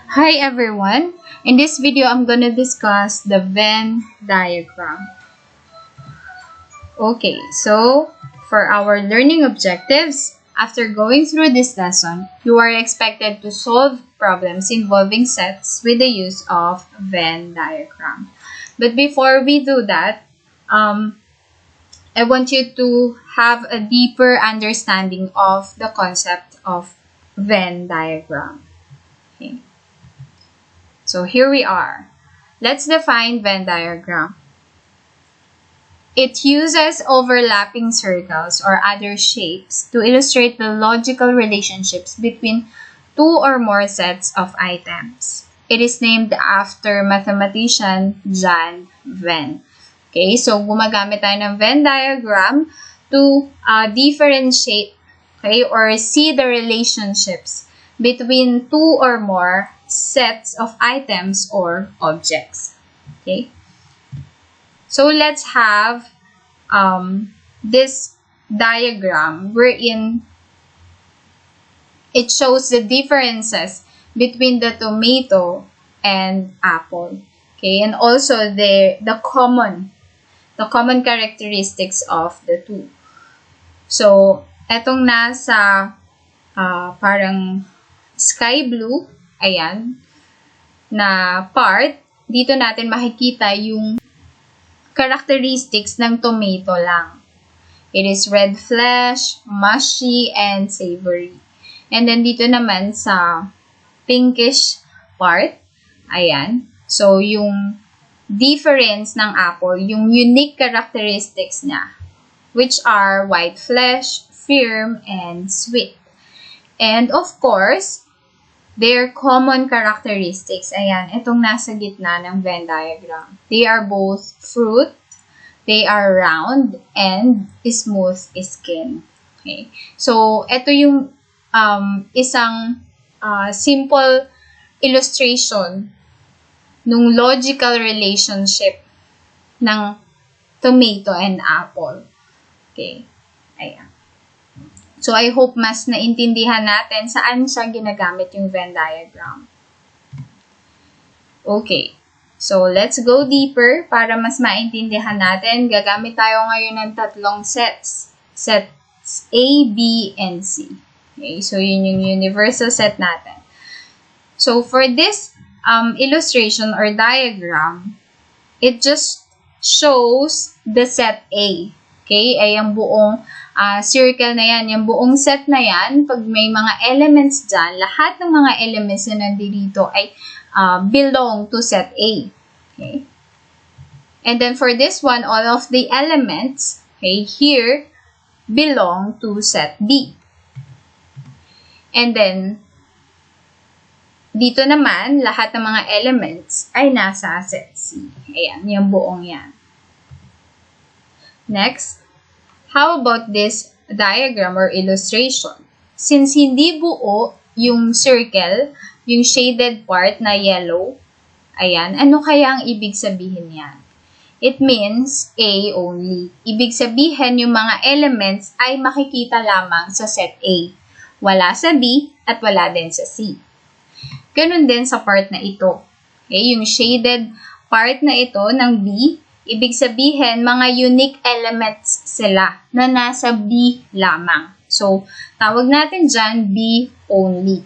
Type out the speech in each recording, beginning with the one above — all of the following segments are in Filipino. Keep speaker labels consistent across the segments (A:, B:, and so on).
A: Hi everyone! In this video, I'm going to discuss the Venn diagram. Okay, so for our learning objectives, after going through this lesson, you are expected to solve problems involving sets with the use of Venn diagram. But before we do that, I want you to have a deeper understanding of the concept of Venn diagram. Okay. So here we are. Let's define Venn diagram. It uses overlapping circles or other shapes to illustrate the logical relationships between two or more sets of items. It is named after mathematician John Venn. Okay, so gumagamit tayo ng Venn diagram to differentiate, okay, or see the relationships between two or more sets of items or objects. Okay, so let's have this diagram wherein it shows the differences between the tomato and apple. Okay, and also the common characteristics of the two. So, etong nasa parang sky blue, ayan, na part, dito natin makikita yung characteristics ng tomato lang. It is red flesh, mushy, and savory. And then dito naman sa pinkish part, ayan, so yung difference ng apple, yung unique characteristics niya, which are white flesh, firm, and sweet. And of course, their common characteristics, ayan, itong nasa gitna ng Venn diagram. They are both fruit, they are round, and smooth skin. Okay. So, ito yung isang simple illustration nung logical relationship ng tomato and apple. Okay. Ayan. So, I hope mas naintindihan natin saan siya ginagamit yung Venn diagram. Okay. So, let's go deeper para mas maintindihan natin. Gagamit tayo ngayon ng tatlong sets. Sets A, B, and C. Okay. So, yun yung universal set natin. So, for this illustration or diagram, it just shows the set A. Okay? Ay ang buong circle na yan, yung buong set na yan, pag may mga elements dyan, lahat ng mga elements na nandito ay belong to set A. Okay? And then for this one, all of the elements, okay, here, belong to set B. And then, dito naman, lahat ng mga elements ay nasa set C. Ayan, yung buong yan. Next, how about this diagram or illustration? Since hindi buo yung circle, yung shaded part na yellow, ayan, ano kaya ang ibig sabihin yan? It means A only. Ibig sabihin yung mga elements ay makikita lamang sa set A. Wala sa B at wala din sa C. Ganun din sa part na ito. Okay, yung shaded part na ito ng B, ibig sabihin, mga unique elements sila na nasa B lamang. So, tawag natin dyan B only.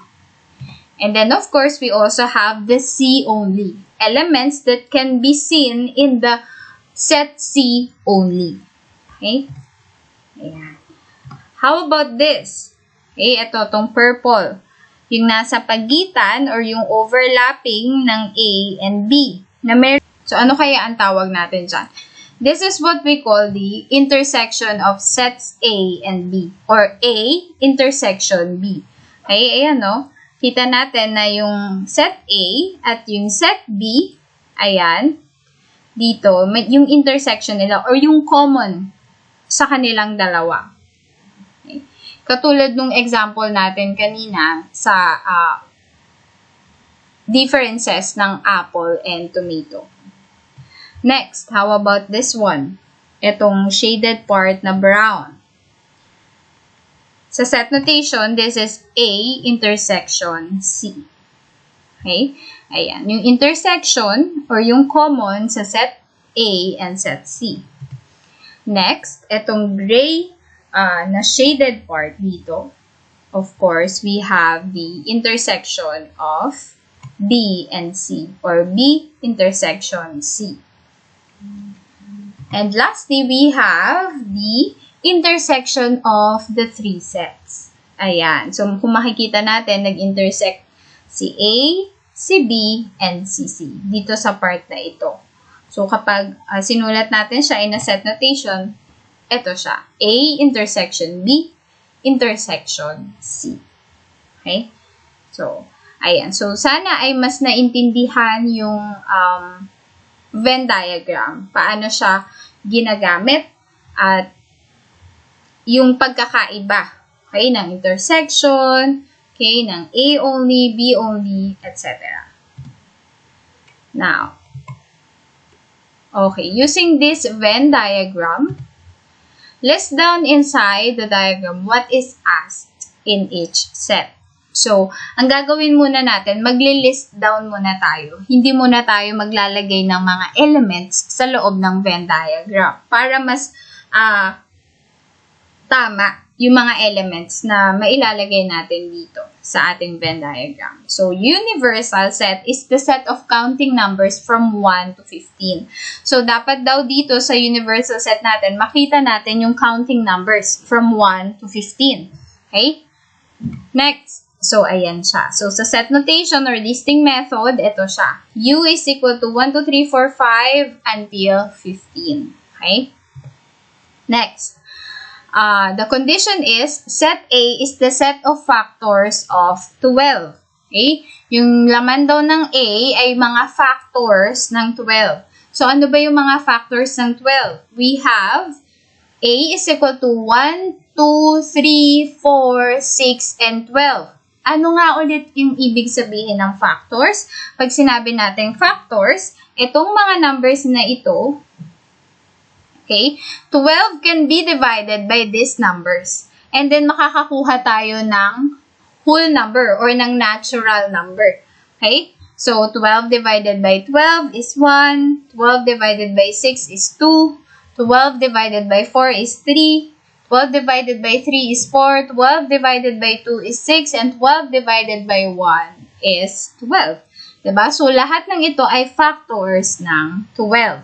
A: And then, of course, we also have the C only. Elements that can be seen in the set C only. Okay? Ayan. How about this? Okay, ito, tong purple. Yung nasa pagitan or yung overlapping ng A and B. So, ano kaya ang tawag natin dyan? This is what we call the intersection of sets A and B. Or A intersection B. Okay, ayan no? Kita natin na yung set A at yung set B, ayan, dito, yung intersection nila or yung common sa kanilang dalawa. Okay. Katulad nung example natin kanina sa differences ng apple and tomato. Next, how about this one? Itong shaded part na brown. Sa set notation, this is A intersection C. Okay? Ayan. Yung intersection or yung common sa set A and set C. Next, itong gray na shaded part dito. Of course, we have the intersection of B and C, or B intersection C. And lastly, we have the intersection of the three sets. Ayan. So, kung makikita natin, nag-intersect si A, si B, and si C. Dito sa part na ito. So, kapag sinulat natin siya in a set notation, ito siya. A intersection B intersection C. Okay? So, ayan. So, sana ay mas naintindihan yung Venn diagram. Paano siya ginagamit at yung pagkakaiba. Okay? Ng intersection, okay? Ng A only, B only, etc. Now, okay, using this Venn diagram, list down inside the diagram what is asked in each set. So, ang gagawin muna natin, magli-list down muna tayo. Hindi muna tayo maglalagay ng mga elements sa loob ng Venn diagram para mas tama yung mga elements na mailalagay natin dito sa ating Venn diagram. So, universal set is the set of counting numbers from 1 to 15. So, dapat daw dito sa universal set natin, makita natin yung counting numbers from 1 to 15. Okay? Next. So, ayan siya. So, sa set notation or listing method, ito siya. U is equal to 1, 2, 3, 4, 5 until 15. Okay? Next. The condition is, set A is the set of factors of 12. Okay? Yung laman daw ng A ay mga factors ng 12. So, ano ba yung mga factors ng 12? We have A is equal to 1, 2, 3, 4, 6, and 12. Ano nga ulit yung ibig sabihin ng factors? Pag sinabi natin factors, itong mga numbers na ito, okay, 12 can be divided by these numbers. And then, makakakuha tayo ng whole number or ng natural number. Okay? So, 12 divided by 12 is 1. 12 divided by 6 is 2. 12 divided by 4 is 3. 12 divided by 3 is 4. 12 divided by 2 is 6. And 12 divided by 1 is 12. Diba? So, lahat ng ito ay factors ng 12.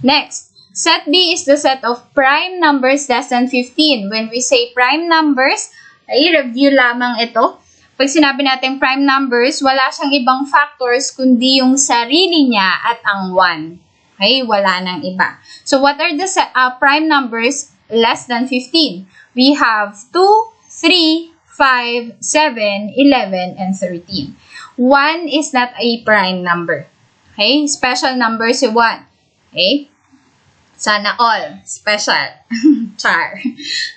A: Next. Set B is the set of prime numbers less than 15. When we say prime numbers, ay review lamang ito. Pag sinabi natin prime numbers, wala siyang ibang factors kundi yung sarili niya at ang 1. Okay? Wala nang iba. So, what are the prime numbers less than 15? We have 2, 3, 5, 7, 11, and 13. 1 is not a prime number. Okay? Special number si 1. Okay? Sana all. Special. Char.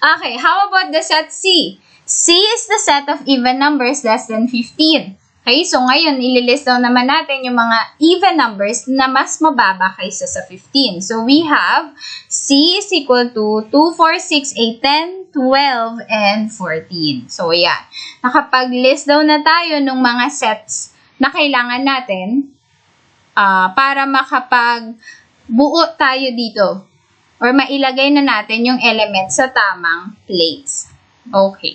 A: Okay, how about the set C? C is the set of even numbers less than 15. Okay, so ngayon, ililist down naman natin yung mga even numbers na mas mababa kaysa sa 15. So, we have C is equal to 2, 4, 6, 8, 10, 12, and 14. So, yan. Nakapag-list down na tayo ng mga sets na kailangan natin para buo tayo dito or mailagay na natin yung element sa tamang place. Okay.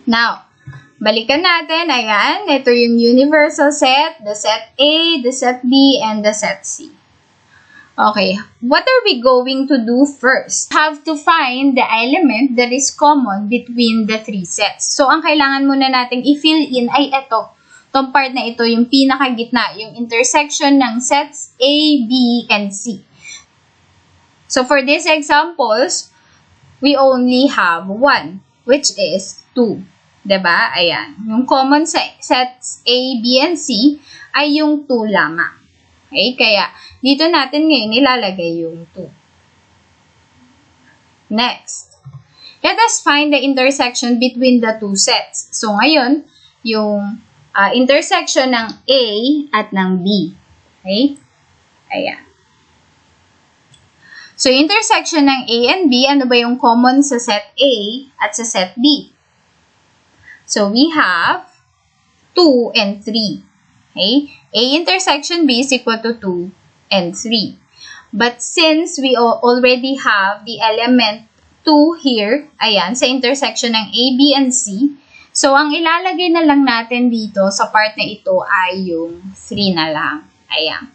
A: Now, balikan natin. Ayan, ito yung universal set, the set A, the set B, and the set C. Okay, what are we going to do first? Have to find the element that is common between the three sets. So, ang kailangan muna nating i-fill in ay ito. Itong part na ito, yung pinakagitna, yung intersection ng sets A, B, and C. So, for these examples, we only have 1, which is 2. Diba? Ayan. Yung common sa sets A, B, and C ay yung 2 lamang. Okay? Kaya, dito natin ngayon ilalagay yung 2. Next. Let us find the intersection between the two sets. So, ngayon, yung intersection ng A at ng B. Okay? Ayan. So, intersection ng A and B, ano ba yung common sa set A at sa set B? So, we have 2 and 3. Okay? A intersection B is equal to 2 and 3. But since we already have the element 2 here, ayan, sa intersection ng A, B, and C, so ang ilalagay na lang natin dito sa part na ito ay yung 3 na lang. Ayan.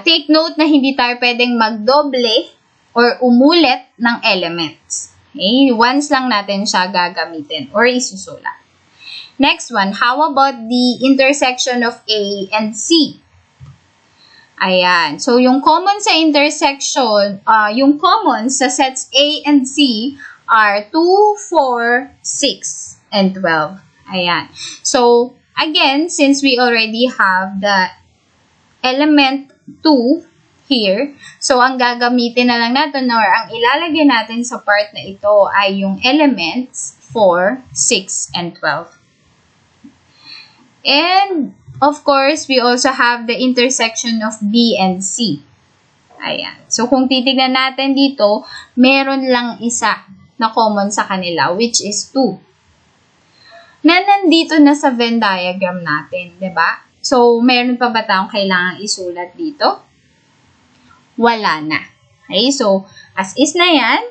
A: Take note na hindi tayo pwedeng magdoble or umulit ng elements. Okay? Once lang natin siya gagamitin or isusulat. Next one, how about the intersection of A and C? Ayan. So, yung common sa intersection, yung common sa sets A and C are 2, 4, 6, and 12. Ayan. So, again, since we already have the element 2 here, so ang gagamitin na lang natin or ang ilalagay natin sa part na ito ay yung elements 4, 6, and 12. And, of course, we also have the intersection of B and C. Ayan. So, kung titignan natin dito, meron lang isa na common sa kanila, which is 2. Na nandito na sa Venn diagram natin, 'di ba? So, meron pa ba tayong kailangang isulat dito? Wala na. Okay? So, as is na yan.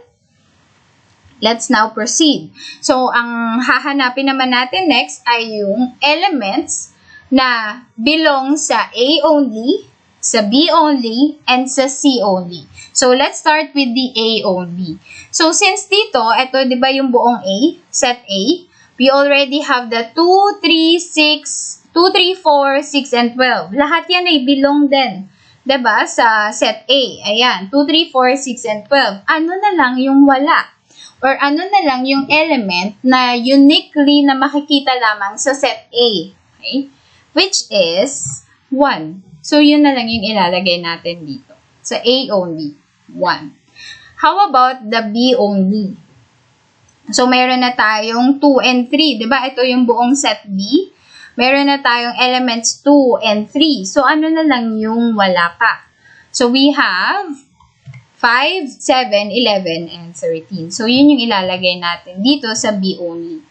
A: Let's now proceed. So, ang hahanapin naman natin next ay yung elements na belong sa A only, sa B only, and sa C only. So, let's start with the A only. So, since dito, ito, di ba yung buong A, set A, we already have the 2, 3, 4, 6, and 12. Lahat yan ay belong din. Diba? Sa set A. Ayan. 2, 3, 4, 6, and 12. Ano na lang yung wala? Or ano na lang yung element na uniquely na makikita lamang sa set A. Okay? Which is 1. So, yun na lang yung ilalagay natin dito. Sa A only. 1. How about the B only? So, meron na tayong 2 and 3. Diba? Ito yung buong set B. Meron na tayong elements 2 and 3. So, ano na lang yung wala pa? So, we have 5, 7, 11, and 13. So, yun yung ilalagay natin dito sa B only.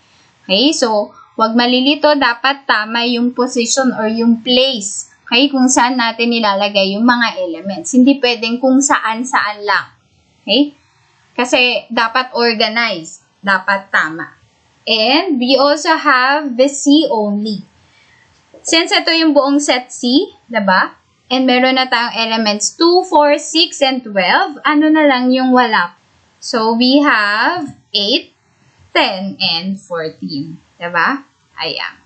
A: Okay? So, wag malilito. Dapat tama yung position or yung place. Okay? Kung saan natin ilalagay yung mga elements. Hindi pwedeng kung saan-saan lang. Okay? Kasi, dapat organized. Dapat tama. And, we also have the C only. Since ito yung buong set C, diba? And meron na tayong elements 2, 4, 6, and 12. Ano na lang yung wala? So, we have 8, 10, and 14. Diba? Ayan.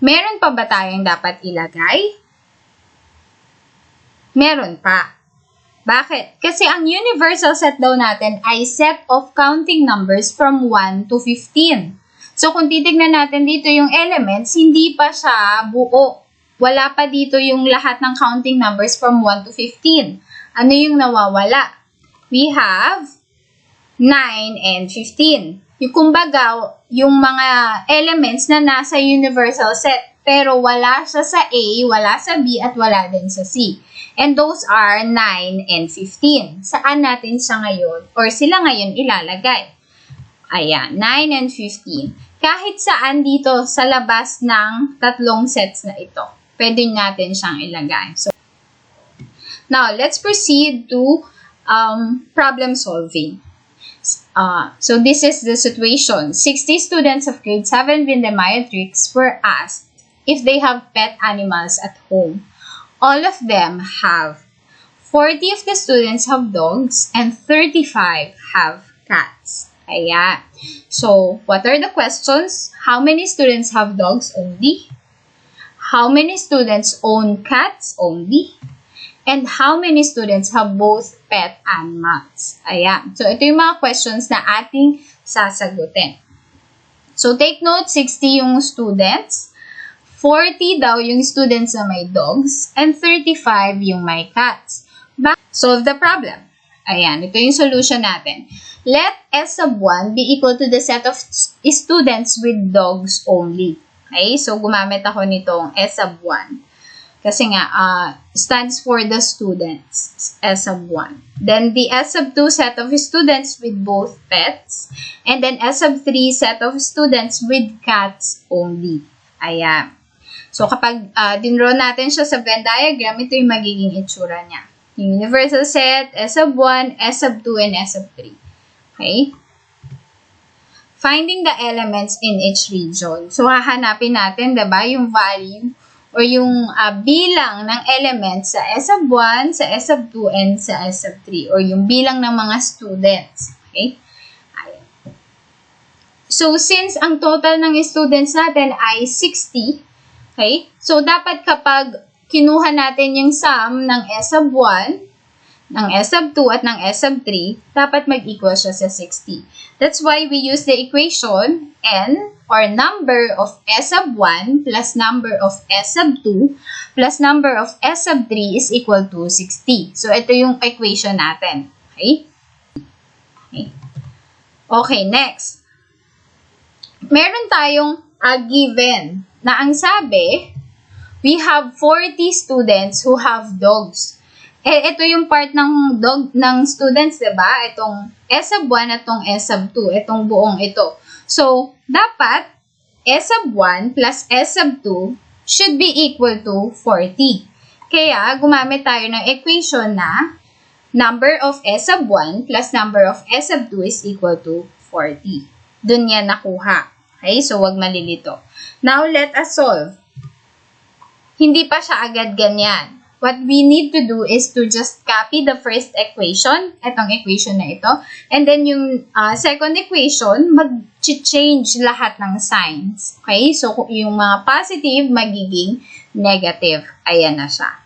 A: Meron pa ba tayong dapat ilagay? Meron pa. Bakit? Kasi ang universal set daw natin ay set of counting numbers from 1 to 15. So, kung titignan natin dito yung elements, hindi pa siya buo. Wala pa dito yung lahat ng counting numbers from 1 to 15. Ano yung nawawala? We have 9 and 15. Yung kumbaga, yung mga elements na nasa universal set. Pero wala siya sa A, wala sa B, at wala din sa C. And those are 9 and 15. Saan natin siya ngayon? Or sila ngayon ilalagay? Ayan, 9 and 15. Kahit saan dito sa labas ng tatlong sets na ito. Pwede natin siyang ilagay. So, now, let's proceed to problem solving. So, this is the situation. 60 students of grade 7 Vindematrix were asked if they have pet animals at home. All of them have. 40 of the students have dogs and 35 have cats. Ayan. So, what are the questions? How many students have dogs only? How many students own cats only? And how many students have both pet animals? Ayan. So, ito yung mga questions na ating sasagutin. So, take note, 60 yung students, 40 daw yung students na may dogs, and 35 yung may cats. Solve the problem. Ayan, ito yung solution natin. Let S sub 1 be equal to the set of students with dogs only. Okay, so gumamit ako nitong S sub 1. Kasi nga, stands for the students, S sub 1. Then, the S sub 2 set of students with both pets. And then, S sub 3 set of students with cats only. Ayan. So, kapag dinraw natin siya sa Venn diagram, ito yung magiging itsura niya. Yung universal set, S sub 1, S sub 2, and S sub 3. Okay? Finding the elements in each region. So, hahanapin natin, diba, yung value or yung bilang ng elements sa S sub 1, sa S sub 2, and sa S sub 3. Or yung bilang ng mga students. Okay? Ayan. So, since ang total ng students natin ay 60, okay? So, dapat kapag kinuha natin yung sum ng S sub 1, ng S sub 2 at ng S sub 3, dapat mag-equal siya sa 60. That's why we use the equation n or number of S sub 1 plus number of S sub 2 plus number of S sub 3 is equal to 60. So, ito yung equation natin. Okay? Okay, next. Meron tayong given na ang sabi, we have 40 students who have dogs. Ito yung part ng dog ng students, diba? Itong S sub 1 at itong S sub 2. Itong buong ito. So, dapat S sub 1 plus S sub 2 should be equal to 40. Kaya, gumamit tayo ng equation na number of S sub 1 plus number of S sub 2 is equal to 40. Dun yan nakuha. Okay? So, wag malilito. Now, let us solve. Hindi pa siya agad ganyan. What we need to do is to just copy the first equation, itong equation na ito, and then yung second equation, mag-change lahat ng signs. Okay? So, yung mga positive, magiging negative. Ayan na siya.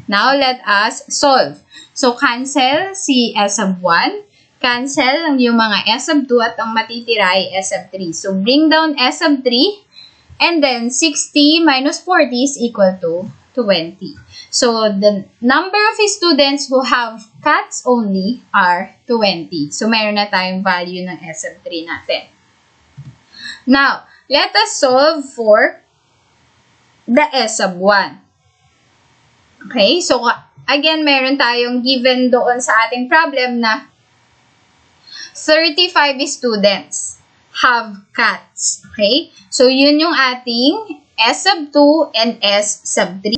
A: Now, let us solve. So, cancel si S sub 1, cancel yung mga S sub 2, at ang matitira ay S sub 3. So, bring down S sub 3, and then 60 minus 40 is equal to 20. So, the number of students who have cats only are 20. So, mayroon na tayong value ng S sub 3 natin. Now, let us solve for the S sub 1. Okay? So, again, mayroon tayong given doon sa ating problem na 35 students have cats. Okay? So, yun yung ating S sub 2 and S sub 3.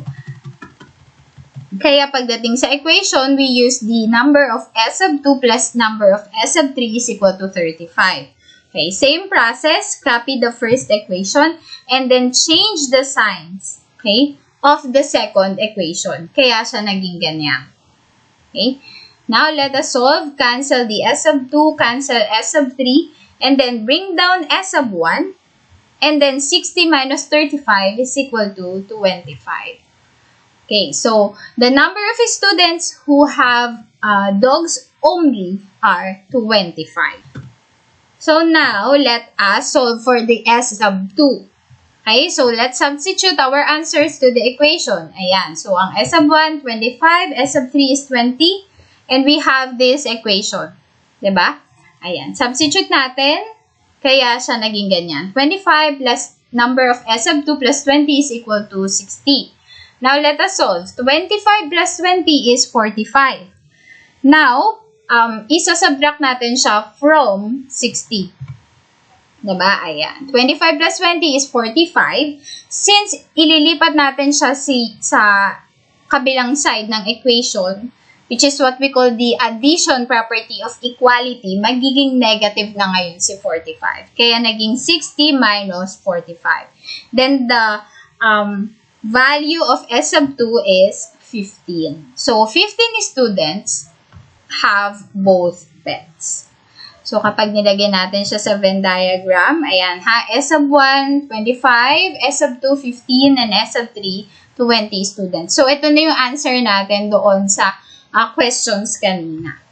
A: Kaya pagdating sa equation, we use the number of S sub 2 plus number of S sub 3 is equal to 35. Okay, same process, copy the first equation, and then change the signs, okay, of the second equation. Kaya siya naging ganyan. Okay, now let us solve, cancel the S sub 2, cancel S sub 3, and then bring down S sub 1, and then 60 minus 35 is equal to 25. Okay, so the number of students who have dogs only are 25. So now, let us solve for the S sub 2. Okay, so let's substitute our answers to the equation. Ayan, so ang S sub 1, 25, S sub 3 is 20, and we have this equation. Diba? Ayan, substitute natin, kaya siya naging ganyan. 25 plus number of S sub 2 plus 20 is equal to 60. Now, let us solve. 25 plus 20 is 45. Now, isa-subtract natin siya from 60. Diba? Ayan. 25 plus 20 is 45. Since ililipat natin siya sa kabilang side ng equation, which is what we call the addition property of equality, magiging negative na ngayon si 45. Kaya naging 60 minus 45. Then, the value of S sub 2 is 15. So, 15 students have both pets. So, kapag nilagay natin siya sa Venn diagram, ayan ha, S sub 1, 25, S sub 2, 15, and S sub 3, 20 students. So, ito na yung answer natin doon sa questions kanina.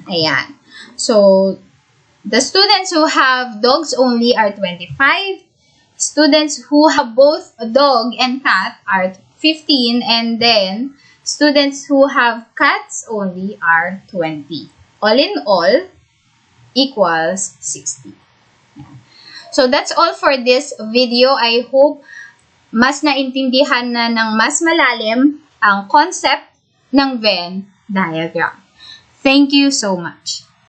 A: Ayan. So, the students who have dogs only are 25. Students who have both a dog and cat are 15, and then students who have cats only are 20. All in all, equals 60. So, that's all for this video. I hope mas naintindihan na ng mas malalim ang concept ng Venn diagram. Thank you so much.